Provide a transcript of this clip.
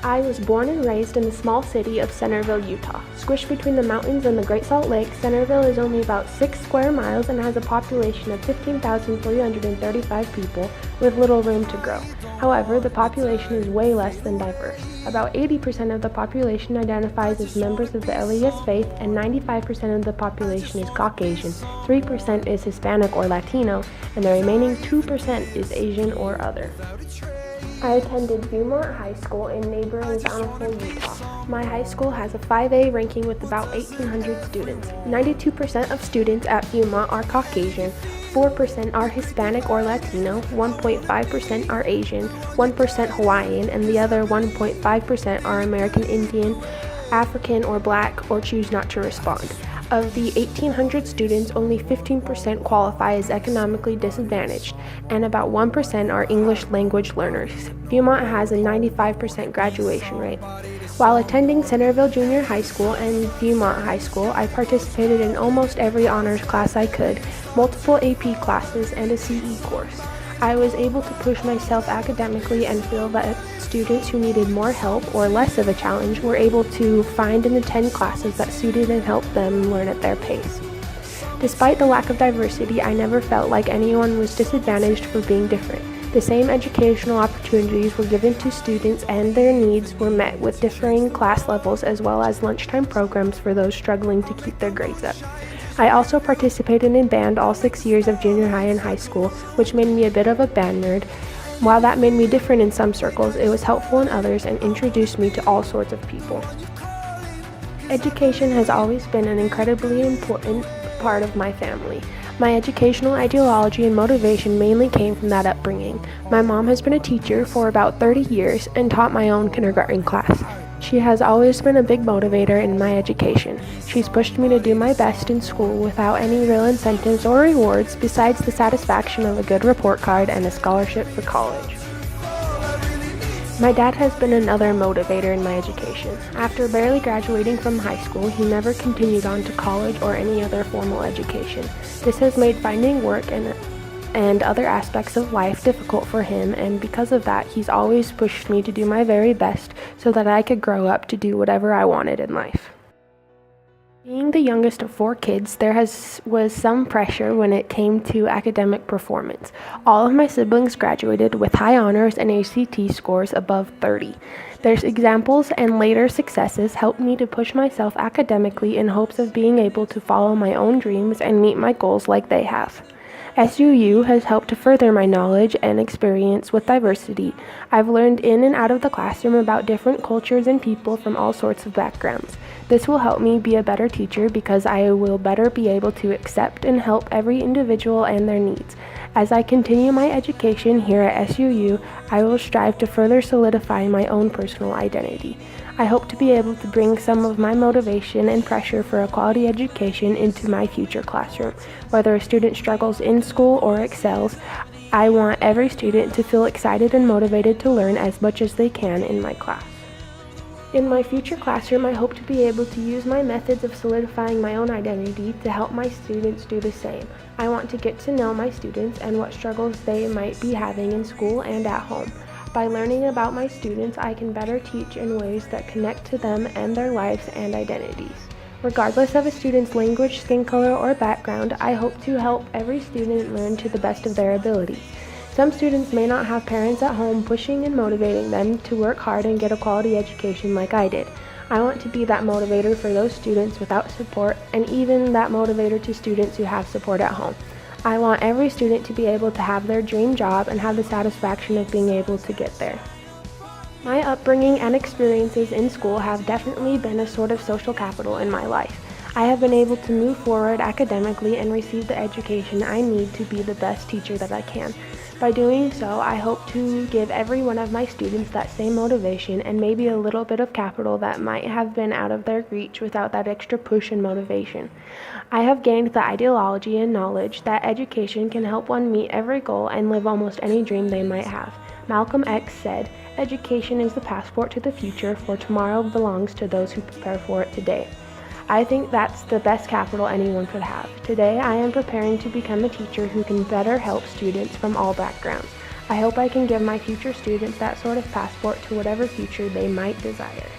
I was born and raised in the small city of Centerville, Utah. Squished between the mountains and the Great Salt Lake, Centerville is only about 6 square miles and has a population of 15,335 people with little room to grow. However, the population is way less than diverse. About 80% of the population identifies as members of the LDS faith and 95% of the population is Caucasian, 3% is Hispanic or Latino, and the remaining 2% is Asian or other. I attended Viewmont High School in neighboring Bountiful, Utah. My high school has a 5A ranking with about 1,800 students. 92% of students at Viewmont are Caucasian, 4% are Hispanic or Latino, 1.5% are Asian, 1% Hawaiian, and the other 1.5% are American Indian, African or Black, or choose not to respond. Of the 1,800 students, only 15% qualify as economically disadvantaged, and about 1% are English language learners. Viewmont has a 95% graduation rate. While attending Centerville Junior High School and Viewmont High School, I participated in almost every honors class I could, multiple AP classes, and a CE course. I was able to push myself academically and feel that students who needed more help or less of a challenge were able to find and attend classes that suited and helped them learn at their pace. Despite the lack of diversity, I never felt like anyone was disadvantaged for being different. The same educational opportunities were given to students and their needs were met with differing class levels as well as lunchtime programs for those struggling to keep their grades up. I also participated in band all 6 years of junior high and high school, which made me a bit of a band nerd. While that made me different in some circles, it was helpful in others and introduced me to all sorts of people. Education has always been an incredibly important part of my family. My educational ideology and motivation mainly came from that upbringing. My mom has been a teacher for about 30 years and taught my own kindergarten class. She has always been a big motivator in my education. She's pushed me to do my best in school without any real incentives or rewards besides the satisfaction of a good report card and a scholarship for college. My dad has been another motivator in my education. After barely graduating from high school, he never continued on to college or any other formal education. This has made finding work and other aspects of life difficult for him, and because of that, he's always pushed me to do my very best so that I could grow up to do whatever I wanted in life. Being the youngest of 4 kids, there was some pressure when it came to academic performance. All of my siblings graduated with high honors and ACT scores above 30. Their examples and later successes helped me to push myself academically in hopes of being able to follow my own dreams and meet my goals like they have. SUU has helped to further my knowledge and experience with diversity. I've learned in and out of the classroom about different cultures and people from all sorts of backgrounds. This will help me be a better teacher because I will better be able to accept and help every individual and their needs. As I continue my education here at SUU, I will strive to further solidify my own personal identity. I hope to be able to bring some of my motivation and pressure for a quality education into my future classroom. Whether a student struggles in school or excels, I want every student to feel excited and motivated to learn as much as they can in my class. In my future classroom, I hope to be able to use my methods of solidifying my own identity to help my students do the same. I want to get to know my students and what struggles they might be having in school and at home. By learning about my students, I can better teach in ways that connect to them and their lives and identities. Regardless of a student's language, skin color, or background, I hope to help every student learn to the best of their abilities. Some students may not have parents at home pushing and motivating them to work hard and get a quality education like I did. I want to be that motivator for those students without support, and even that motivator to students who have support at home. I want every student to be able to have their dream job and have the satisfaction of being able to get there. My upbringing and experiences in school have definitely been a sort of social capital in my life. I have been able to move forward academically and receive the education I need to be the best teacher that I can. By doing so, I hope to give every one of my students that same motivation and maybe a little bit of capital that might have been out of their reach without that extra push and motivation. I have gained the ideology and knowledge that education can help one meet every goal and live almost any dream they might have. Malcolm X said, "Education is the passport to the future, for tomorrow belongs to those who prepare for it today." I think that's the best capital anyone could have. Today, I am preparing to become a teacher who can better help students from all backgrounds. I hope I can give my future students that sort of passport to whatever future they might desire.